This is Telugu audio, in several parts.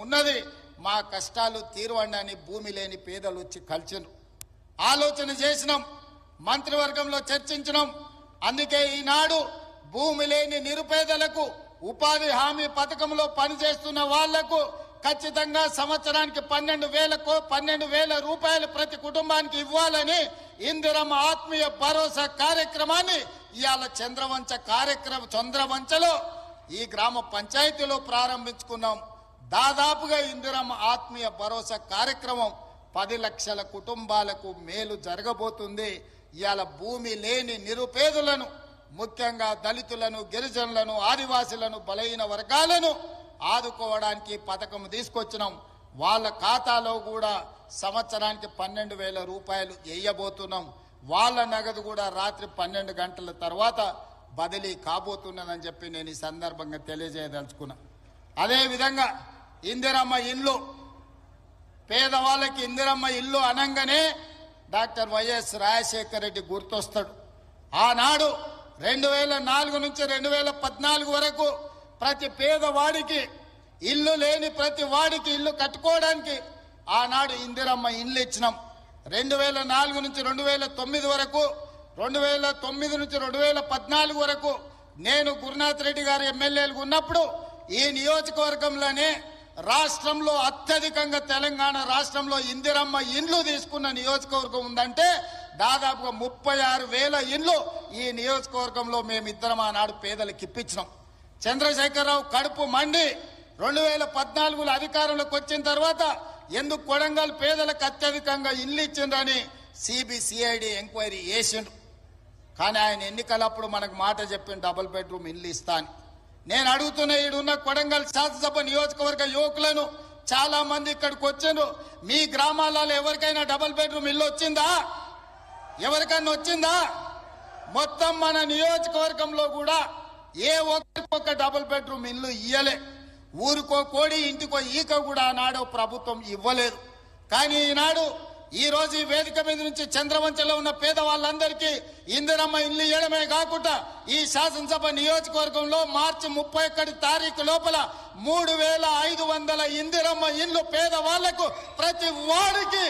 ఉన్నది మా కష్టాలు తీరవండి భూమి లేని పేదలు వచ్చి కలిసిను ఆలోచన చేసినాం మంత్రివర్గంలో చర్చించినాం అందుకే ఈనాడు భూమి లేని నిరుపేదలకు ఉపాధి హామీ పథకంలో పనిచేస్తున్న వాళ్లకు ఖచ్చితంగా సంవత్సరానికి 12,000 రూపాయలు ప్రతి కుటుంబానికి ఇవ్వాలని ఇందిరమ్మ ఆత్మీయ భరోసా కార్యక్రమాన్ని ఇయాల చంద్రవంచలో ఈ గ్రామ పంచాయతీలో ప్రారంభించుకున్నాం దాదాపుగా ఇందిరమ్మ ఆత్మీయ భరోసా కార్యక్రమం 10 లక్షల కుటుంబాలకు మేలు జరగబోతుంది ఇయాల భూమి లేని నిరుపేదలను ముఖ్యంగా దళితులను గిరిజనులను ఆదివాసీలను బలహీన వర్గాలను ఆదుకోవడానికి పథకం తీసుకొచ్చినాం వాళ్ళ ఖాతాలో కూడా సంవత్సరానికి 12,000 రూపాయలు వేయబోతున్నాం వాళ్ళ నగదు కూడా రాత్రి 12 గంటల తర్వాత బదిలీ కాబోతున్నదని చెప్పి నేను ఈ సందర్భంగా తెలియజేయదలుచుకున్నా అదే విధంగా ఇందిరమ్మ ఇల్లు పేదవాళ్ళకి ఇందిరమ్మ ఇల్లు అనంగానే డాక్టర్ వైఎస్ రాజశేఖర రెడ్డి గుర్తొస్తాడు ఆనాడు 2004 నుంచి 2014 వరకు ప్రతి పేదవాడికి ఇల్లు లేని ప్రతి వాడికి ఇల్లు కట్టుకోవడానికి ఆనాడు ఇందిరమ్మ ఇల్లు ఇచ్చినాం 2004 నుంచి 2009 వరకు 2009 నుంచి 2014 వరకు నేను గురునాథ్ రెడ్డి గారు ఎమ్మెల్యేలు ఉన్నప్పుడు ఈ నియోజకవర్గంలోనే రాష్ట్రంలో అత్యధికంగా తెలంగాణ రాష్ట్రంలో ఇందిరమ్మ ఇండ్లు తీసుకున్న నియోజకవర్గం ఉందంటే దాదాపుగా 36,000 ఇండ్లు ఈ నియోజకవర్గంలో మేమిద్దరం ఆనాడు పేదలకు ఇప్పించినాం చంద్రశేఖరరావు కడుపు మండి 2014లో అధికారంలోకి వచ్చిన తర్వాత ఎందుకు కొడంగల్ పేదలకు అత్యధికంగా ఇల్లు ఇచ్చిండ్రని సిబిసిఐడి ఎంక్వైరీ చేసిండు కానీ ఆయన ఎన్నికలప్పుడు మనకు మాట చెప్పిన డబుల్ బెడ్రూమ్ ఇల్లు ఇస్తా అని నేను అడుగుతున్న ఈడున్న కొడంగల్ శాసనసభ నియోజకవర్గ యువకులను చాలా మంది ఇక్కడికి వచ్చిండ్రు మీ గ్రామాలలో ఎవరికైనా డబుల్ బెడ్రూమ్ ఇల్లు వచ్చిందా ఎవరికైనా వచ్చిందా మొత్తం మన నియోజకవర్గంలో కూడా ఏ ఒక్క డబుల్ బెడ్రూమ్ ఇల్లు ఇయ్యలే ఊరికో కోడి ఇంటికో ఈక కూడా ఆనాడు ప్రభుత్వం ఇవ్వలేదు కానీ ఈనాడు ఈ రోజు ఈ వేదిక మీద నుంచి చంద్రవంచలో ఉన్న పేదవాళ్ళందరికీ ఇందిరమ్మ ఇల్లు ఇవ్వడమే కాకుండా ఈ శాసనసభ నియోజకవర్గంలో మార్చి 31 తారీఖు లోపల 3,500 ఇందిరమ్మ ఇల్లు పేదవాళ్లకు ప్రతి వాడికి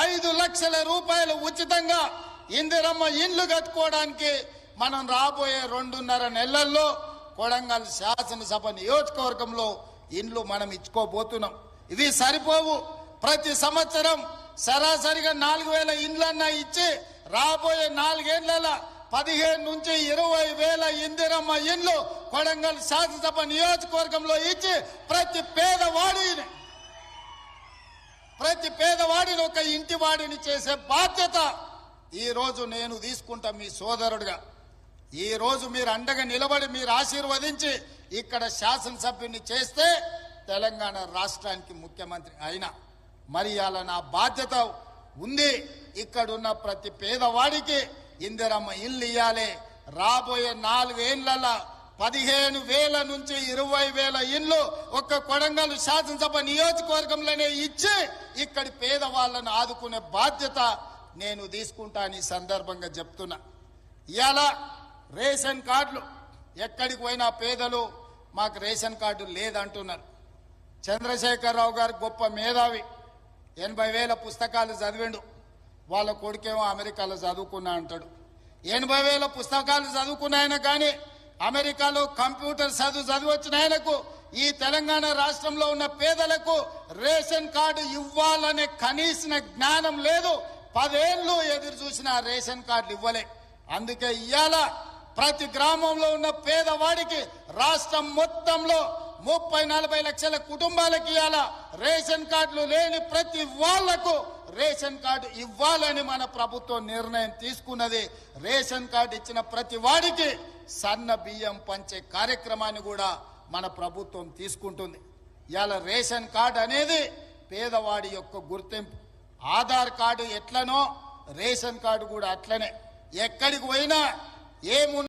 5 లక్షల రూపాయలు ఉచితంగా ఇందిరమ్మ ఇల్లు కట్టుకోవడానికి మనం రాబోయే 2.5 నెలల్లో కొడంగల్ శాసనసభ నియోజకవర్గంలో ఇండ్లు మనం ఇచ్చుకోబోతున్నాం ఇవి సరిపోవు ప్రతి సంవత్సరం సరాసరిగా 4,000 ఇండ్లన్నా ఇచ్చి రాబోయే 4 ఏళ్ల 15 నుంచి 20,000 ఇందిరమ్మ ఇండ్లు కొడంగల్ శాసనసభ నియోజకవర్గంలో ఇచ్చి ప్రతి పేదవాడిని ఒక ఇంటి వాడిని చేసే బాధ్యత ఈ రోజు నేను తీసుకుంటా మీ సోదరుడిగా ఈ రోజు మీరు అండగా నిలబడి మీరు ఆశీర్వదించి ఇక్కడ శాసనసభ్యుని చేస్తే తెలంగాణ రాష్ట్రానికి ముఖ్యమంత్రి అయినా మరి అలా నా బాధ్యత ఉంది ఇక్కడున్న ప్రతి పేదవాడికి ఇందిరమ్మ ఇల్లు ఇయ్యాలి రాబోయే 4 ఏళ్లలో 15,000 నుంచి 20,000 ఇల్లు ఒక్క కొడంగల్ శాసనసభ నియోజకవర్గంలోనే ఇచ్చి ఇక్కడి పేదవాళ్ళను ఆదుకునే బాధ్యత నేను తీసుకుంటాను ఈ సందర్భంగా చెప్తున్నా ఇవాళ రేషన్ కార్డులు ఎక్కడికి పోయినా పేదలు మాకు రేషన్ కార్డు లేదంటున్నారు చంద్రశేఖరరావు గారు గొప్ప మేధావి 80,000 పుస్తకాలు చదివిండు వాళ్ళ కొడుకేమో అమెరికాలో చదువుకున్నా అంటాడు 80,000 పుస్తకాలు చదువుకున్నాయన కానీ అమెరికాలో కంప్యూటర్ చదివొచ్చిన ఆయనకు ఈ తెలంగాణ రాష్ట్రంలో ఉన్న పేదలకు రేషన్ కార్డు ఇవ్వాలనే కనీస జ్ఞానం లేదు 10 ఏళ్లు ఎదురు చూసిన రేషన్ కార్డులు ఇవ్వలే అందుకే ఇవాళ ప్రతి గ్రామంలో ఉన్న పేదవాడికి రాష్ట్రం మొత్తంలో 30-40 లక్షల కుటుంబాలకి ఇవాళ రేషన్ కార్డులు లేని ప్రతి వాళ్లకు రేషన్ కార్డు ఇవ్వాలని మన ప్రభుత్వం నిర్ణయం తీసుకున్నది రేషన్ కార్డు ఇచ్చిన ప్రతి వాడికి సన్న బియ్యం పంచే కార్యక్రమాన్ని కూడా మన ప్రభుత్వం తీసుకుంటుంది ఇవాళ రేషన్ కార్డు అనేది పేదవాడి యొక్క గుర్తింపు ఆధార్ కార్డు ఎట్లనో రేషన్ కార్డు కూడా అట్లనే ఎక్కడికి పోయినా ఏమున్నా